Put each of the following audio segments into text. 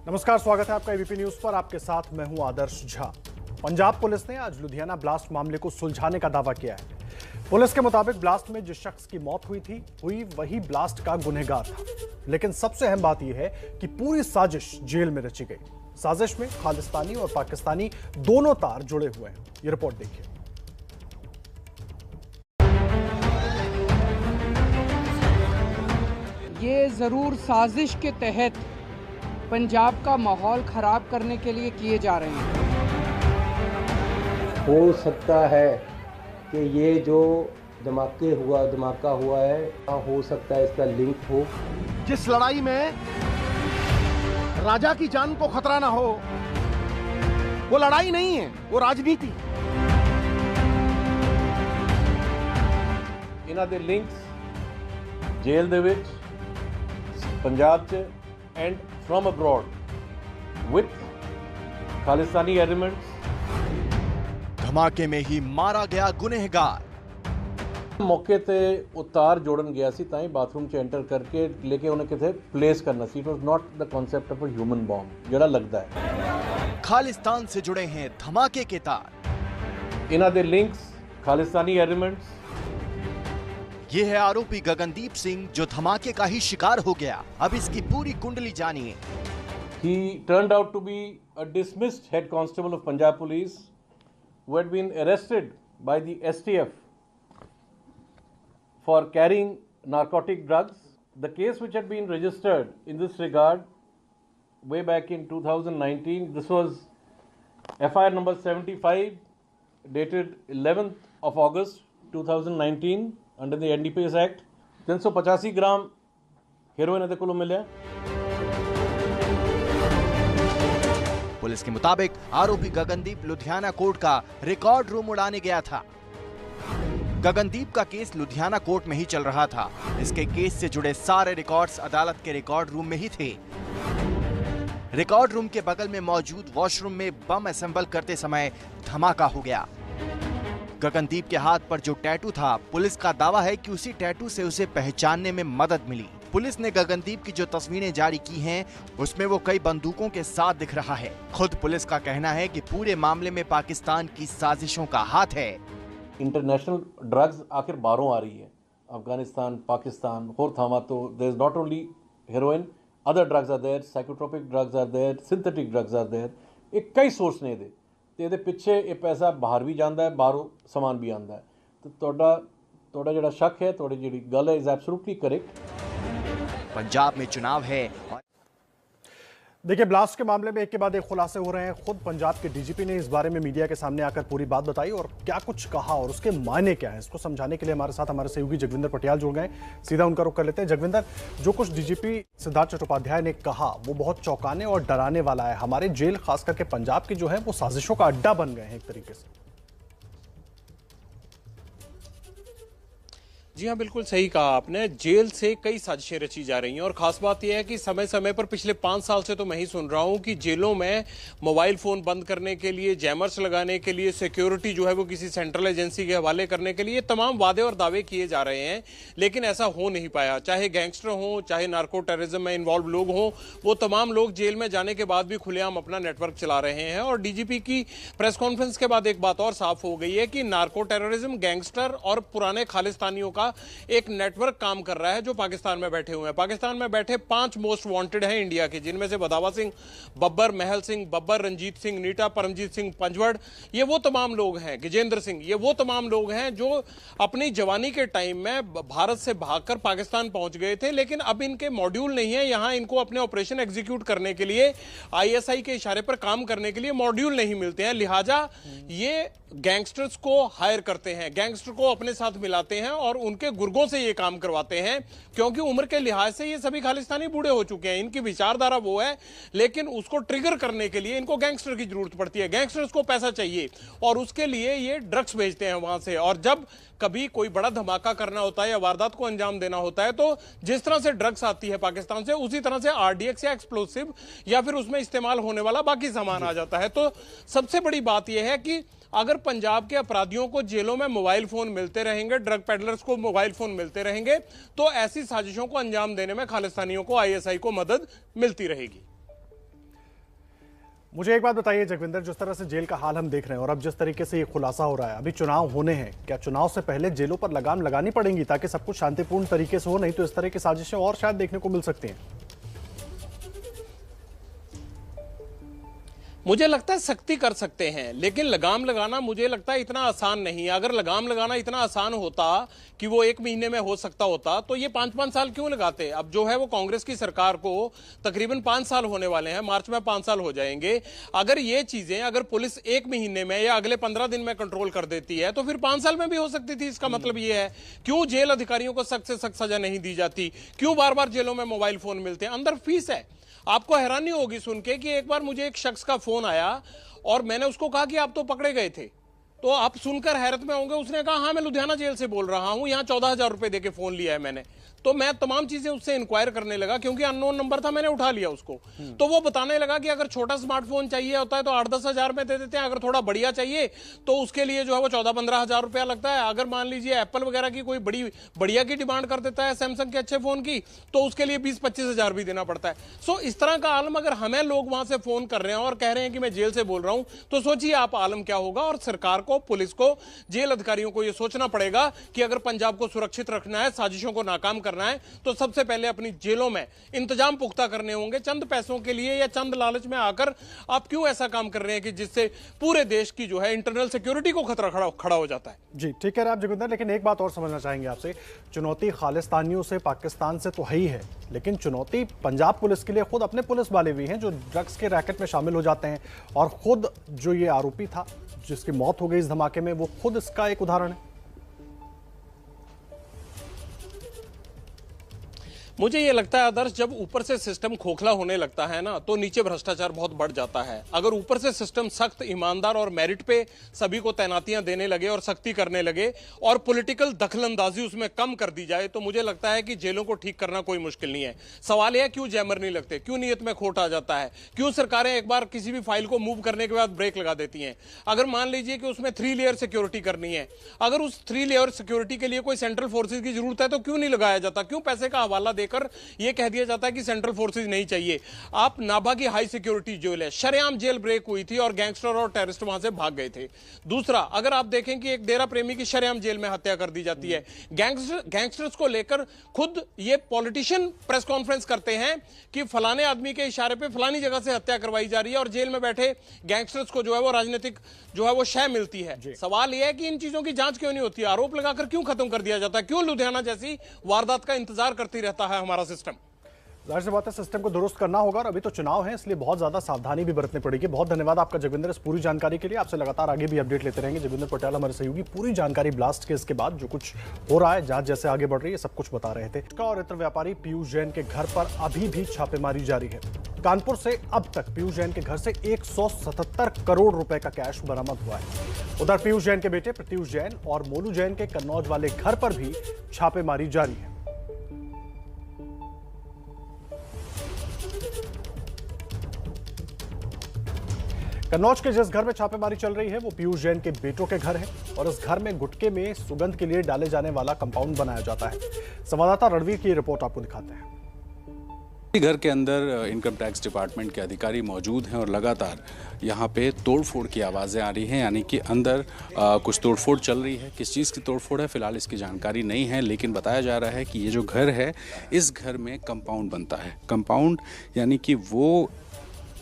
नमस्कार, स्वागत है आपका एबीपी न्यूज पर। आपके साथ मैं हूं आदर्श झा। पंजाब पुलिस ने आज लुधियाना ब्लास्ट मामले को सुलझाने का दावा किया है। पुलिस के मुताबिक ब्लास्ट में जिस शख्स की मौत हुई वही ब्लास्ट का गुनहगार था। लेकिन सबसे अहम बात यह है कि पूरी साजिश जेल में रची गई। साजिश में खालिस्तानी और पाकिस्तानी दोनों तार जुड़े हुए हैं। ये रिपोर्ट देखिए। ये जरूर साजिश के तहत पंजाब का माहौल खराब करने के लिए किए जा रहे हैं। हो सकता है कि ये जो धमाका हुआ है, हो सकता है इसका लिंक हो। जिस लड़ाई में राजा की जान को खतरा ना हो, वो लड़ाई नहीं है, वो राजनीति। ਇਹਨਾਂ ਦੇ ਲਿੰਕਸ ਜੇਲ੍ਹ ਦੇ ਵਿੱਚ ਪੰਜਾਬ 'ਚ ਐਂਡ ਫਰਮ ਅਬਰੋਡ ਵਿਦ ਖਾਲਿਸਤਾਨੀ ਐਲੀਮੈਂट्स। धमाके में ही मारा गया गुनहगार। ਮੌਕੇ ਤੇ ਉਤਾਰ ਜੋੜਨ ਗਿਆ ਸੀ ਤਾਂ ਹੀ ਬਾਥਰੂਮ 'ਚ ਐਂਟਰ ਕਰਕੇ ਲੇਕਿਨ ਉਹਨੇ ਕਿਥੇ ਪਲੇਸ ਕਰਨਾ ਸੀ। It was not the concept of a human bomb ਜਿਹੜਾ ਲੱਗਦਾ ਹੈ। खालिस्तान से जुड़े हैं धमाके के तार। ਇਹਨਾਂ ਦੇ ਲਿੰਕਸ ਖਾਲਿਸਤਾਨੀ ਐਲੀਮੈਂट्स। ये है आरोपी गगनदीप सिंह जो धमाके का ही शिकार हो गया। अब इसकी पूरी कुंडली जानिए। He turned out to be a dismissed head constable of Punjab Police who had been arrested by the STF for carrying narcotic drugs. The case which had been registered in this regard way back in 2019, this was FIR number 75 dated 11th of August 2019 under the NDPS Act। 385 gram heroin ਇਹਦੇ ਕੋਲੋਂ ਮਿਲਿਆ। Police के मुताबिक आरोपी Gagandeep Ludhiana court का record room उड़ाने गया था। गगनदीप का केस लुधियाना कोर्ट में ही चल रहा था। इसके केस से जुड़े सारे रिकॉर्ड्स अदालत के रिकॉर्ड रूम में ही थे। रिकॉर्ड रूम के बगल में मौजूद वॉशरूम में बम असेंबल करते समय धमाका हो गया। गगनदीप के हाथ पर जो टैटू था, पुलिस का दावा है कि उसी टैटू से उसे पहचानने में मदद मिली। पुलिस ने गगनदीप की जो तस्वीरें जारी की हैं, उसमें वो कई बंदूकों के साथ दिख रहा है। खुद पुलिस का कहना है कि पूरे मामले में पाकिस्तान की साजिशों का हाथ है। इंटरनेशनल ड्रग्स आखिर बाहरों आ रही है, अफगानिस्तान, पाकिस्तान, होर थावां तो there is not only heroin, other drugs are there, psychotropic drugs are there, synthetic drugs are there. ਇਹ ਕਈ ਸੋਰਸ ਨੇ ਇਹਦੇ ਤੇ ਇਹਦੇ ਪਿੱਛੇ ਇਹ ਪੈਸਾ ਬਾਹਰ ਵੀ ਜਾਂਦਾ ਹੈ, ਬਾਹਰੋਂ ਸਮਾਨ ਵੀ ਆਉਂਦਾ ਹੈ। ਤੇ ਤੁਹਾਡਾ ਜਿਹੜਾ ਸ਼ੱਕ ਹੈ, ਤੁਹਾਡੀ ਜਿਹੜੀ ਗੱਲ ਹੈ, ਇਜ਼ ਐਬਸੋਲੂਟਲੀ करेक्ट। पंजाब में चुनाव है। देखिए, ब्लास्ट के मामले में एक के बाद एक खुलासे हो रहे हैं। खुद पंजाब के डीजीपी ने इस बारे में मीडिया के सामने आकर पूरी बात बताई और क्या कुछ कहा और उसके मायने क्या है, इसको समझाने के लिए हमारे साथ हमारे सहयोगी जगविंदर पटियाल जुड़ गए। सीधा उनका रुख कर लेते हैं। जगविंदर, जो कुछ डीजीपी सिद्धार्थ चट्टोपाध्याय ने कहा वो बहुत चौंकाने और डराने वाला है। हमारे जेल, खास करके पंजाब की जो है, वो साजिशों का अड्डा बन गए हैं एक तरीके से। जी हाँ, बिल्कुल सही कहा आपने। जेल से कई साजिशें रची जा रही हैं और खास बात यह है कि समय समय पर पिछले 5 साल से तो मैं ही सुन रहा हूँ कि जेलों में मोबाइल फोन बंद करने के लिए, जैमर्स लगाने के लिए, सिक्योरिटी जो है वो किसी सेंट्रल एजेंसी के हवाले करने के लिए तमाम वादे और दावे किए जा रहे हैं, लेकिन ऐसा हो नहीं पाया। चाहे गैंगस्टर हों, चाहे नार्को टेररिज्म में इन्वॉल्व लोग हों, वो तमाम लोग जेल में जाने के बाद भी खुलेआम अपना नेटवर्क चला रहे हैं। और डीजीपी की प्रेस कॉन्फ्रेंस के बाद एक बात और साफ हो गई है कि नार्को टेररिज्म, गैंगस्टर और पुराने खालिस्तानियों का एक नेटवर्क काम कर रहा है जो पाकिस्तान में बैठे हुए हैं। पाकिस्तान में बैठे 5 मोस्ट वांटेड हैं इंडिया के, जिनमें से बदावा सिंह, बब्बर, महल सिंह, बब्बर, रंजीत सिंह, नीटा, परमजीत सिंह पंजवड़, ये वो तमाम लोग हैं, गजेंद्र सिंह, ये वो तमाम लोग हैं जो अपनी जवानी के टाइम में भारत से भागकर पाकिस्तान पहुंच गए थे, लेकिन अब इनके मॉड्यूल नहीं है यहां। इनको अपने ऑपरेशन एग्जीक्यूट करने के लिए, ISI के इशारे पर काम करने के लिए मॉड्यूल नहीं मिलते हैं। लिहाजा ये गैंगस्टर्स को हायर करते हैं, गैंगस्टर को अपने साथ मिलाते हैं और उनके गुर्गों से ये काम करवाते हैं, क्योंकि उम्र के लिहाज से ये सभी खालिस्तानी बूढ़े हो चुके हैं। इनकी विचारधारा वो है, लेकिन उसको ट्रिगर करने के लिए इनको गैंगस्टर की जरूरत पड़ती है। गैंगस्टर्स को पैसा चाहिए और उसके लिए ये ड्रग्स भेजते हैं वहां से। और जब कभी कोई बड़ा धमाका करना होता है या वारदात को अंजाम देना होता है, तो जिस तरह से ड्रग्स आती है पाकिस्तान से, उसी तरह से RDX या एक्सप्लोसिव या फिर उसमें इस्तेमाल होने वाला बाकी सामान आ जाता है। तो सबसे बड़ी बात यह है कि अगर पंजाब के अपराधियों को जेलों में मोबाइल फोन मिलते रहेंगे, ड्रग पेडलर्स को मोबाइल फोन मिलते रहेंगे, तो ऐसी साजिशों को अंजाम देने में खालिस्तानियों को, ISI को मदद मिलती रहेगी। मुझे एक बात बताइए जगविंदर, जिस तरह से जेल का हाल हम देख रहे हैं और अब जिस तरीके से ये खुलासा हो रहा है, अभी चुनाव होने हैं, क्या चुनाव से पहले जेलों पर लगाम लगानी पड़ेंगी ताकि सब कुछ शांतिपूर्ण तरीके से हो? नहीं तो इस तरह की साजिशें और शायद देखने को मिल सकती हैं। मुझे लगता है सख्ती कर सकते हैं, लेकिन लगाम लगाना मुझे लगता है इतना आसान नहीं है। अगर लगाम लगाना इतना आसान होता कि वो 1 महीने में हो सकता होता तो ये 5-5 साल क्यों लगाते? अब जो है वो कांग्रेस की सरकार को तकरीबन 5 साल होने वाले हैं, मार्च में 5 साल हो जाएंगे। अगर ये चीजें अगर पुलिस 1 महीने में या अगले 15 दिन में कंट्रोल कर देती है तो फिर 5 साल में भी हो सकती थी। इसका मतलब ये है क्यों जेल अधिकारियों को सख्त से सख्त सजा नहीं दी जाती? क्यों बार बार जेलों में मोबाइल फोन मिलते हैं? अंदर फीस है। आपको हैरानी होगी सुन के कि एक बार मुझे एक शख्स का फोन आया और मैंने उसको कहा कि आप तो पकड़े गए थे। तो आप सुनकर हैरत में होंगे, उसने कहा हाँ मैं लुधियाना जेल से बोल रहा हूं, यहाँ 14,000 रुपए देके फोन लिया है मैंने। तो मैं तमाम चीजें उससे इंक्वायर करने लगा क्योंकि अननोन नंबर था, मैंने उठा लिया उसको। तो वो बताने लगा कि अगर छोटा स्मार्टफोन चाहिए होता है तो 8-10 हजार में दे देते हैं, अगर थोड़ा बढ़िया चाहिए तो उसके लिए जो है वो 14-15 हजार रुपया लगता है। अगर मान लीजिए एप्पल वगैरह की कोई बढ़िया की डिमांड कर देता है, सैमसंग के अच्छे फोन की, तो उसके लिए 20-25 हजार भी देना पड़ता है। सो इस तरह का आलम अगर हमें लोग वहां से फोन कर रहे हैं और कह रहे हैं कि मैं जेल से बोल रहा हूं, तो सोचिए आप आलम क्या होगा। और सरकार को, पुलिस को, जेल अधिकारियों को यह सोचना पड़ेगा कि अगर पंजाब को सुरक्षित रखना है, साजिशों को नाकाम करना है, तो सबसे पहले अपनी जेलों में इंतजाम पुख्ता करने होंगे। चंद पैसों के लिए या चंद लालच में आकर आप क्यों ऐसा काम कर रहे हैं कि जिससे पूरे देश की जो है इंटरनल सिक्योरिटी को खतरा खड़ा हो जाता है। जी ठीक है आप जगविंदर, लेकिन एक बात और समझना चाहेंगे आपसे। चुनौती खालिस्तानियों से, पाकिस्तान से तो है ही है, लेकिन चुनौती पंजाब पुलिस के लिए खुद अपने पुलिस वाले भी हैं जो ड्रग्स के रैकेट में शामिल हो जाते हैं। और खुद जो ये आरोपी था जिसकी मौत हो गई इस धमाके में, वो खुद इसका एक उदाहरण है। मुझे ये लगता है आदर्श, जब ऊपर से सिस्टम खोखला होने लगता है ना तो नीचे भ्रष्टाचार बहुत बढ़ जाता है। अगर ऊपर से सिस्टम सख्त, ईमानदार और मेरिट पे सभी को तैनातियां देने लगे और सख्ती करने लगे और पॉलिटिकल दखलंदाजी उसमें कम कर दी जाए तो मुझे लगता है कि जेलों को ठीक करना कोई मुश्किल नहीं है। सवाल यह क्यों जैमर नहीं लगते, क्यों नीयत में खोट आ जाता है, क्यों सरकारें एक बार किसी भी फाइल को मूव करने के बाद ब्रेक लगा देती हैं। अगर मान लीजिए कि उसमें 3 लेयर सिक्योरिटी करनी है, अगर उस 3 लेयर सिक्योरिटी के लिए कोई सेंट्रल फोर्सेज की जरूरत है तो क्यों नहीं लगाया जाता? क्यों पैसे का हवाला देकर यह कह दिया जाता है कि सेंट्रल फोर्सेज नहीं चाहिए? आप नाभा की हाई सिक्योरिटी जेल है, शरेआम जेल ब्रेक हुई थी और गैंगस्टर और टेररिस्ट वहां से भाग गए थे। दूसरा, अगर आप देखें कि एक डेरा प्रेमी की शरेआम जेल में हत्या कर दी जाती है। गैंगस्टर्स को लेकर खुद ये पॉलिटिशियन प्रेस कॉन्फ्रेंस करते हैं कि फलाने आदमी के इशारे पे फलानी जगह से हत्या करवाई जा रही है और जेल में बैठे गैंगस्टर्स को जो है वो राजनीतिक जो है वो शय मिलती है। सवाल यह है कि इन चीजों की जांच क्यों नहीं होती? आरोप लगाकर क्यों खत्म कर दिया जाता है? क्यों लुधियाना जैसी वारदात का इंतजार करती रहता है हमारा सिस्टम? जाहिर सी बात है सिस्टम को दुरुस्त करना होगा और अभी तो चुनाव है, इसलिए बहुत ज्यादा सावधानी भी बरतनी पड़ेगी। बहुत धन्यवाद आपका जगविंदर इस पूरी जानकारी के लिए। आपसे लगातार आगे भी अपडेट लेते रहेंगे। जगविंदर पटियाला हमारे सहयोगी पूरी जानकारी ब्लास्ट केस के बाद जो कुछ हो रहा है, जांच जैसे आगे बढ़ रही है, सब कुछ बता रहे थे। और इत्र व्यापारी पीयूष जैन के घर पर अभी भी छापेमारी जारी है। कानपुर से अब तक पीयूष जैन के घर से 177 करोड़ रुपए का कैश बरामद हुआ है। उधर पीयूष जैन के बेटे प्रत्यूष जैन और मोलू जैन के कन्नौज वाले घर पर भी छापेमारी जारी है। कन्नौज के जिस घर में छापेमारी चल रही है वो पीयूष जैन के बेटों के घर है और इस घर में गुटखे में सुगंध के लिए डाले जाने वाला कंपाउंड बनाया जाता है। संवाददाता रणवीर की रिपोर्ट आपको दिखाते हैं। घर के अंदर इनकम टैक्स डिपार्टमेंट के अधिकारी मौजूद हैं और लगातार यहाँ पे तोड़फोड़ की आवाज़ें आ रही हैं, यानी कि अंदर कुछ तोड़फोड़ चल रही है। किस चीज़ की तोड़फोड़ है फिलहाल इसकी जानकारी नहीं है, लेकिन बताया जा रहा है कि ये जो घर है इस घर में कंपाउंड बनता है। कंपाउंड यानी कि वो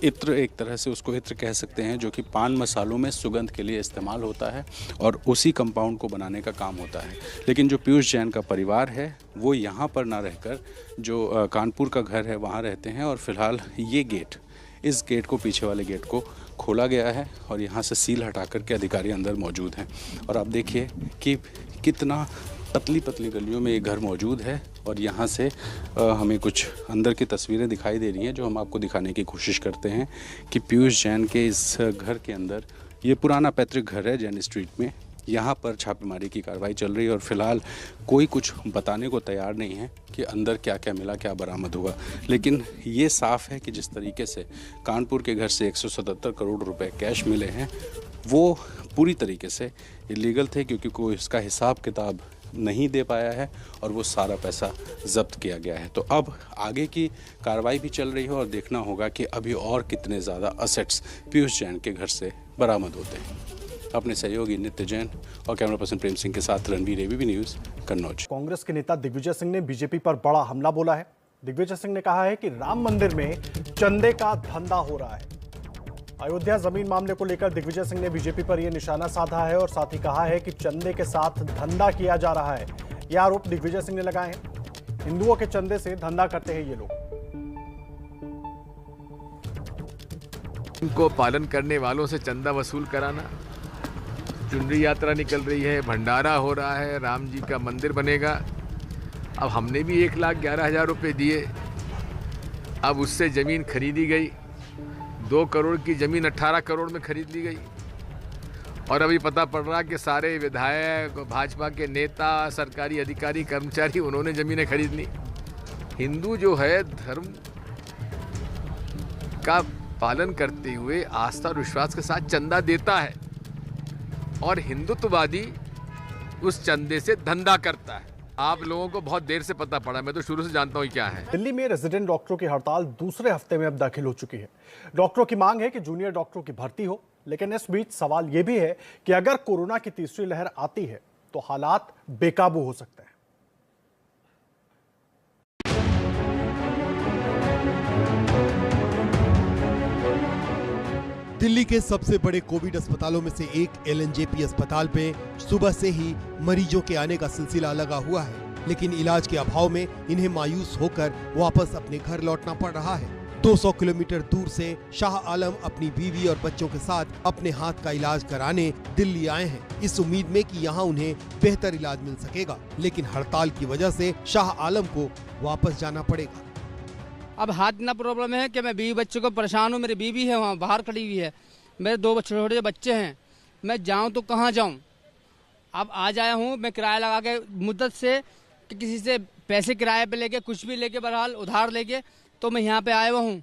इत्र, एक तरह से उसको इत्र कह सकते हैं, जो कि पान मसालों में सुगंध के लिए इस्तेमाल होता है और उसी कंपाउंड को बनाने का काम होता है। लेकिन जो पीयूष जैन का परिवार है वो यहाँ पर ना रहकर जो कानपुर का घर है वहाँ रहते हैं और फिलहाल ये गेट, इस गेट को, पीछे वाले गेट को खोला गया है और यहाँ से सील हटा कर के अधिकारी अंदर मौजूद हैं। और आप देखिए कि कितना पतली पतली गलियों में ये घर मौजूद है और यहाँ से हमें कुछ अंदर की तस्वीरें दिखाई दे रही हैं जो हम आपको दिखाने की कोशिश करते हैं कि पीयूष जैन के इस घर के अंदर, ये पुराना पैतृक घर है जैन स्ट्रीट में, यहाँ पर छापेमारी की कार्रवाई चल रही है और फिलहाल कोई कुछ बताने को तैयार नहीं है कि अंदर क्या क्या मिला, क्या बरामद हुआ। लेकिन ये साफ़ है कि जिस तरीके से कानपुर के घर से 177 करोड़ रुपए कैश मिले हैं वो पूरी तरीके से इलीगल थे, क्योंकि कोई इसका हिसाब किताब नहीं दे पाया है और वो सारा पैसा जब्त किया गया है। तो अब आगे की कार्रवाई भी चल रही है और देखना होगा कि अभी और कितने ज़्यादा असेट्स पीयूष जैन के घर से बरामद होते हैं। अपने सहयोगी नित्य जैन और कैमरा पर्सन प्रेम सिंह के साथ रणवीर, एबीपी न्यूज़, कन्नौज। कांग्रेस के नेता दिग्विजय सिंह ने बीजेपी पर बड़ा हमला बोला है। दिग्विजय सिंह ने कहा है कि राम मंदिर में चंदे का धंधा हो रहा है। अयोध्या जमीन मामले को लेकर दिग्विजय सिंह ने बीजेपी पर यह निशाना साधा है और साथ ही कहा है कि चंदे के साथ धंधा किया जा रहा है। यह आरोप दिग्विजय सिंह ने लगाए हैं। हिंदुओं के चंदे से धंधा करते हैं ये लोग। इनको पालन करने वालों से चंदा वसूल कराना, चुनरी यात्रा निकल रही है, भंडारा हो रहा है, राम जी का मंदिर बनेगा। अब हमने भी 1,11,000 रुपये दिए, अब उससे ज़मीन खरीदी गई। 2 करोड़ की ज़मीन 18 करोड़ में खरीद ली गई और अभी पता पड़ रहा कि सारे विधायक, भाजपा के नेता, सरकारी अधिकारी, कर्मचारी, उन्होंने ज़मीनें खरीद ली। हिंदू जो है धर्म का पालन करते हुए आस्था और विश्वास के साथ चंदा देता है और हिंदुत्ववादी उस चंदे से धंधा करता है। आप लोगों को बहुत देर से पता पड़ा, मैं तो शुरू से जानता हूँ क्या है। दिल्ली में रेजिडेंट डॉक्टरों की हड़ताल दूसरे हफ्ते में अब दाखिल हो चुकी है। डॉक्टरों की मांग है कि जूनियर डॉक्टरों की भर्ती हो, लेकिन इस बीच सवाल यह भी है कि अगर कोरोना की तीसरी लहर आती है तो हालात बेकाबू हो सकते हैं। दिल्ली के सबसे बड़े कोविड अस्पतालों में से एक एलएनजेपी अस्पताल पे सुबह से ही मरीजों के आने का सिलसिला लगा हुआ है, लेकिन इलाज के अभाव में इन्हें मायूस होकर वापस अपने घर लौटना पड़ रहा है। 200 किलोमीटर दूर से शाह आलम अपनी बीवी और बच्चों के साथ अपने हाथ का इलाज कराने दिल्ली आए हैं, इस उम्मीद में कि यहाँ उन्हें बेहतर इलाज मिल सकेगा, लेकिन हड़ताल की वजह से शाह आलम को वापस जाना पड़ेगा। अब हाथ इतना प्रॉब्लम है कि मैं बीवी बच्चों को परेशान हूँ। मेरी बीवी है वहाँ बाहर खड़ी हुई है, मेरे 2 छोटे बच्चे हैं, मैं जाऊँ तो कहाँ जाऊँ। अब आज आया हूँ मैं किराया लगा के मुद्दत से कि किसी से पैसे किराए पे लेके कुछ भी लेके बहरहाल उधार लेके तो मैं यहाँ पे आया हुआ हूँ।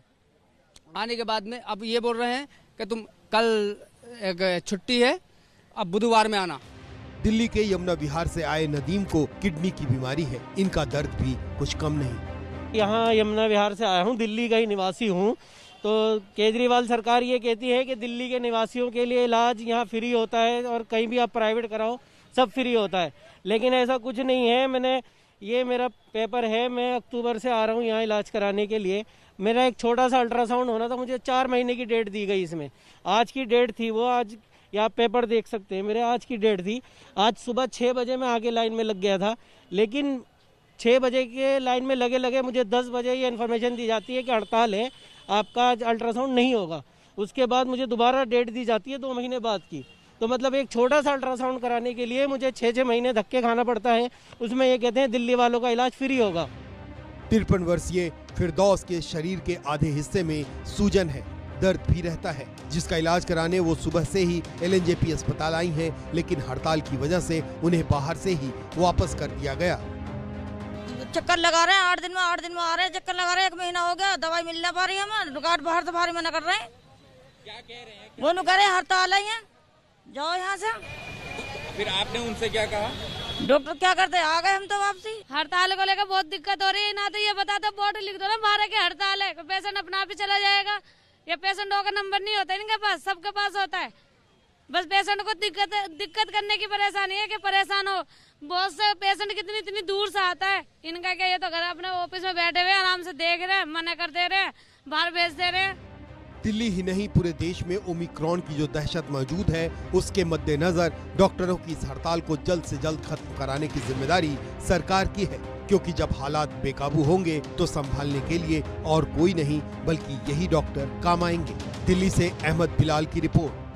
आने के बाद में अब ये बोल रहे हैं कि तुम कल एक छुट्टी है, अब बुधवार में आना। दिल्ली के यमुना विहार से आए नदीम को किडनी की बीमारी है, इनका दर्द भी कुछ कम नहीं। यहाँ यमुना विहार से आया हूँ, दिल्ली का ही निवासी हूँ। तो केजरीवाल सरकार ये कहती है कि दिल्ली के निवासियों के लिए इलाज यहाँ फ्री होता है और कहीं भी आप प्राइवेट कराओ सब फ्री होता है, लेकिन ऐसा कुछ नहीं है। ये मेरा पेपर है, मैं अक्टूबर से आ रहा हूँ यहाँ इलाज कराने के लिए। मेरा एक छोटा सा अल्ट्रासाउंड होना था, मुझे 4 महीने की डेट दी गई इसमें। आज की डेट थी वो, आज या पेपर देख सकते हैं, मेरे आज की डेट थी। आज सुबह 6 बजे मैं आगे लाइन में लग गया था, लेकिन 6 बजे के लाइन में लगे लगे मुझे 10 बजे ये इन्फॉर्मेशन दी जाती है कि हड़ताल है, आपका आज अल्ट्रासाउंड नहीं होगा। उसके बाद मुझे दोबारा डेट दी जाती है 2 महीने बाद की। तो मतलब एक छोटा सा अल्ट्रासाउंड कराने के लिए मुझे 6-6 महीने धक्के खाना पड़ता है। उसमें ये कहते हैं दिल्ली वालों का इलाज फ्री होगा। 53 वर्षीय फिरदौस के शरीर के आधे हिस्से में सूजन है, दर्द भी रहता है, जिसका इलाज कराने वो सुबह से ही एलएनजेपी अस्पताल आई हैं, लेकिन हड़ताल की वजह से उन्हें बाहर से ही वापस कर दिया गया। चक्कर लगा रहे हैं, 8 दिन में आ रहे हैं, चक्कर लगा रहे हैं। 1 महीना हो गया, दवाई मिल ना पा रही है। हमें रिकॉर्ड बाहर से बाहर मना कर रहे हैं। क्या कह रहे हैं? वो कह रहे हैं हड़ताल आई है, जाओ यहाँ से। फिर आपने उनसे क्या कहा? डॉक्टर क्या करते हैं, आ गए हम तो वापसी। हड़ताल को लेकर बहुत दिक्कत हो रही है। ना तो ये बता दो, बोर्ड लिख दो ना बाहर की हड़ताल है, पेशेंट अपना आप ही चला जाएगा। ये पेशेंटों का नंबर नहीं होता इनके पास, सबके पास होता है। बस पेशेंट को दिक्कत करने की परेशानी है कि परेशान हो। बहुत से पेशेंट कितनी दूर से आता है। इनका क्या, ये तो घर अपने ऑफिस में बैठे हुए आराम से देख रहे हैं, मना कर दे रहे हैं, बाहर भेज दे रहे हैं। दिल्ली ही नहीं पूरे देश में ओमिक्रॉन की जो दहशत मौजूद है, उसके मद्देनजर डॉक्टरों की इस हड़ताल को जल्द से जल्द खत्म कराने की जिम्मेदारी सरकार की है, क्योंकि जब हालात बेकाबू होंगे तो संभालने के लिए और कोई नहीं बल्कि यही डॉक्टर काम आएंगे। दिल्ली से अहमद बिलाल की रिपोर्ट।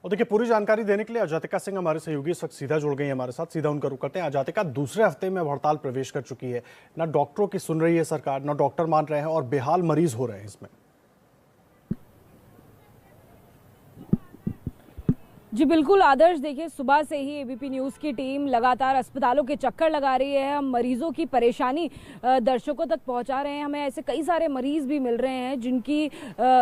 और देखिए, पूरी जानकारी देने के लिए अजातिका सिंह हमारे सहयोगी इस वक्त सीधा जुड़ गई है हमारे साथ। सीधा उनका रुख करते हैं। अजातिका, दूसरे हफ्ते में अब हड़ताल प्रवेश कर चुकी है, ना डॉक्टरों की सुन रही है सरकार, ना डॉक्टर मान रहे हैं और बेहाल मरीज हो रहे हैं इसमें। जी बिल्कुल आदर्श, देखिए सुबह से ही एबीपी न्यूज़ की टीम लगातार अस्पतालों के चक्कर लगा रही है। हम मरीजों की परेशानी दर्शकों तक पहुंचा रहे हैं। हमें ऐसे कई सारे मरीज भी मिल रहे हैं जिनकी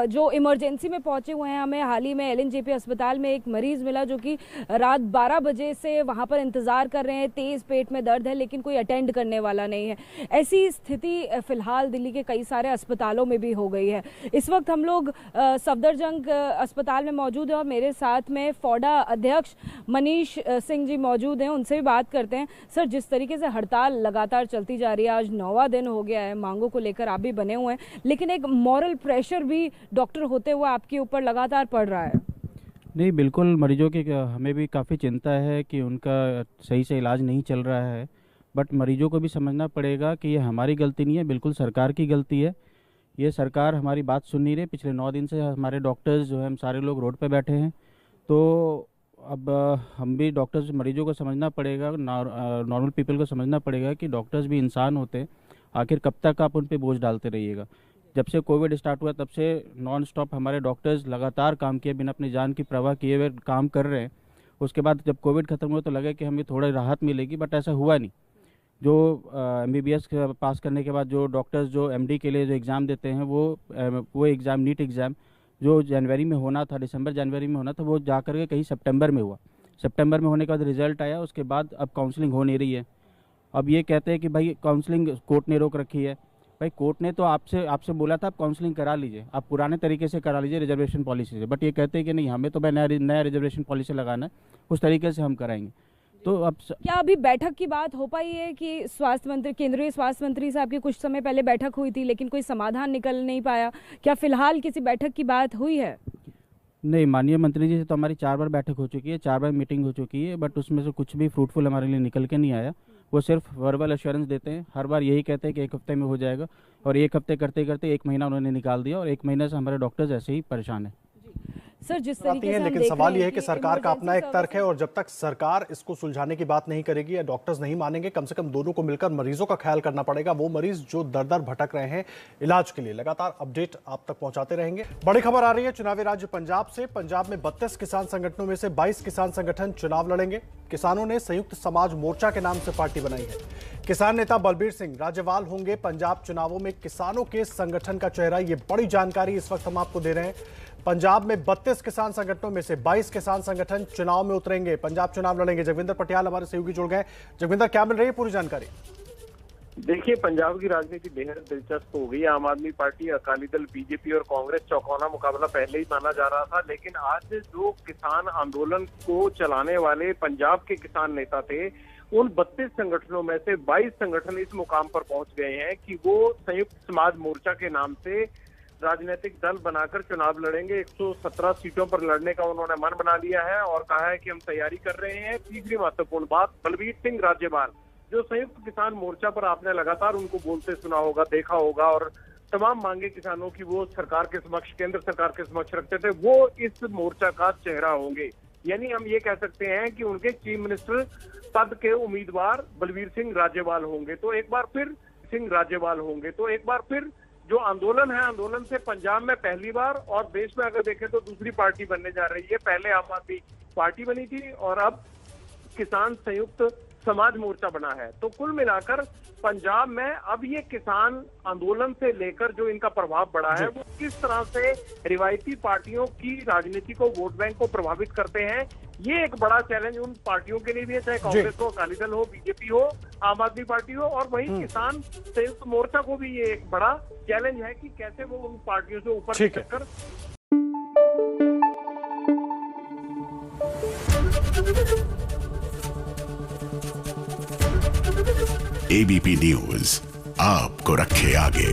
जो इमरजेंसी में पहुंचे हुए हैं। हमें हाल ही में एलएनजेपी अस्पताल में एक मरीज मिला जो कि रात 12 बजे से वहां पर इंतजार कर रहे हैं। तेज पेट में दर्द है लेकिन कोई अटेंड करने वाला नहीं है। ऐसी स्थिति फिलहाल दिल्ली के कई सारे अस्पतालों में भी हो गई है। इस वक्त हम लोग सफदरजंग अस्पताल में मौजूद है और मेरे साथ में फॉर्डा अध्यक्ष मनीष सिंह जी मौजूद हैं। उनसे भी बात करते हैं। सर, जिस तरीके से हड़ताल लगातार चलती जा रही है, आज 9वां दिन हो गया है, मांगों को लेकर आप भी बने हुए हैं, लेकिन एक मॉरल प्रेशर भी डॉक्टर होते हुए आपके ऊपर लगातार पड़ रहा है। नहीं, बिल्कुल मरीजों की हमें भी काफ़ी चिंता है कि उनका सही से इलाज नहीं चल रहा है, बट मरीजों को भी समझना पड़ेगा कि ये हमारी गलती नहीं है, बिल्कुल सरकार की गलती है। ये सरकार हमारी बात सुन नहीं रही। पिछले 9 दिन से हमारे डॉक्टर्स जो है, हम सारे लोग रोड पे बैठे हैं। तो अब हम भी डॉक्टर्स मरीजों को समझना पड़ेगा, नॉर्मल पीपल को समझना पड़ेगा कि डॉक्टर्स भी इंसान होते हैं। आखिर कब तक आप उन पे बोझ डालते रहिएगा। जब से कोविड स्टार्ट हुआ तब से नॉन स्टॉप हमारे डॉक्टर्स लगातार काम किए, बिना अपनी जान की परवाह किए हुए काम कर रहे हैं। उसके बाद जब कोविड खत्म हुआ तो लगा कि हमें थोड़ा राहत मिलेगी, बट ऐसा हुआ नहीं। जो MBBS पास करने के बाद जो डॉक्टर्स जो MD के लिए जो एग्ज़ाम देते हैं वो एग्ज़ाम, नीट एग्ज़ाम जो जनवरी में होना था, दिसंबर जनवरी में होना था, वो जा कर के कहीं सितंबर में हुआ। सितंबर में होने के बाद रिजल्ट आया, उसके बाद अब काउंसलिंग हो नहीं रही है। अब ये कहते हैं कि भाई काउंसलिंग कोर्ट ने रोक रखी है। भाई कोर्ट ने तो आपसे बोला था आप काउंसलिंग करा लीजिए, आप पुराने तरीके से करा लीजिए रिजर्वेशन पॉलिसी से, बट ये कहते हैं कि नहीं, हमें तो नया रिजर्वेशन पॉलिसी लगाना है, उस तरीके से हम कराएंगे। तो अब क्या अभी बैठक की बात हो पाई है कि स्वास्थ्य मंत्री, केंद्रीय स्वास्थ्य मंत्री से आपकी कुछ समय पहले बैठक हुई थी लेकिन कोई समाधान निकल नहीं पाया? क्या फिलहाल किसी बैठक की बात हुई है? नहीं, माननीय मंत्री जी से तो हमारी 4 बार बैठक हो चुकी है, 4 बार मीटिंग हो चुकी है, बट उसमें से कुछ भी फ्रूटफुल हमारे लिए निकल के नहीं आया। वो सिर्फ वर्बल एश्योरेंस देते हैं, हर बार यही कहते हैं कि 1 हफ्ते में हो जाएगा, और 1 हफ्ते करते करते 1 महीना उन्होंने निकाल दिया, और 1 महीने से हमारे डॉक्टर्स ऐसे ही परेशान हैं। सर, जिस तरीके से लेकिन सवाल यह है कि सरकार का अपना एक तर्क है, और जब तक सरकार इसको सुलझाने की बात नहीं करेगी या डॉक्टर्स नहीं मानेंगे, कम से कम दोनों को मिलकर मरीजों का ख्याल करना पड़ेगा। वो मरीज जो दर दर भटक रहे हैं इलाज के लिए। लगातार अपडेट आप तक पहुंचाते रहेंगे। बड़ी खबर आ रही है चुनावी राज्य पंजाब से। पंजाब में 32 किसान संगठनों में से 22 किसान संगठन चुनाव लड़ेंगे। किसानों ने संयुक्त समाज मोर्चा के नाम से पार्टी बनाई है। किसान नेता बलबीर सिंह राजेवाल होंगे पंजाब चुनावों में किसानों के संगठन का चेहरा। ये बड़ी जानकारी इस वक्त हम आपको दे रहे हैं। पंजाब में 32 किसान संगठनों में से 22 किसान संगठन चुनाव में उतरेंगे, पंजाब चुनाव लड़ेंगे। जगविंदर पटियाल हमारे सहयोगी जुड़ गए। जगविंदर, क्या मिल रही है पूरी जानकारी? देखिए, पंजाब की राजनीति बेहद दिलचस्प हो गई। आम आदमी पार्टी, अकाली दल, बीजेपी और कांग्रेस चौकोना मुकाबला पहले ही माना जा रहा था, लेकिन आज जो किसान आंदोलन को चलाने वाले पंजाब के किसान नेता थे, उन 32 संगठनों में से 22 संगठन इस मुकाम पर पहुंच गए हैं कि वो संयुक्त समाज मोर्चा के नाम से राजनीतिक दल बनाकर चुनाव लड़ेंगे। 117 सीटों पर लड़ने का उन्होंने मन बना लिया है और कहा है कि हम तैयारी कर रहे हैं। तीसरी महत्वपूर्ण बात, बलबीर सिंह राजेवाल जो संयुक्त किसान मोर्चा पर आपने लगातार उनको बोलते सुना होगा, देखा होगा, और तमाम मांगे किसानों की वो सरकार के समक्ष, केंद्र सरकार के समक्ष रखते थे, वो इस मोर्चा का चेहरा होंगे। यानी हम ये कह सकते हैं कि उनके चीफ मिनिस्टर पद के उम्मीदवार बलबीर सिंह राजेवाल होंगे। तो एक बार फिर जो आंदोलन है, आंदोलन से पंजाब में पहली बार और देश में अगर देखें तो दूसरी पार्टी बनने जा रही है। पहले आम आदमी पार्टी बनी थी और अब किसान संयुक्त समाज मोर्चा बना है। तो कुल मिलाकर पंजाब में अब ये किसान आंदोलन से लेकर जो इनका प्रभाव बढ़ा है, वो किस तरह से रिवायती पार्टियों की राजनीति को, वोट बैंक को प्रभावित करते हैं, ये एक बड़ा चैलेंज उन पार्टियों के लिए भी है, चाहे कांग्रेस हो, अकाली दल हो, बीजेपी हो, आम आदमी पार्टी हो, और वहीं किसान संयुक्त मोर्चा को भी ये एक बड़ा चैलेंज है कि कैसे वो उन पार्टियों से ऊपर चढ़कर। ABP न्यूज आपको रखे आगे।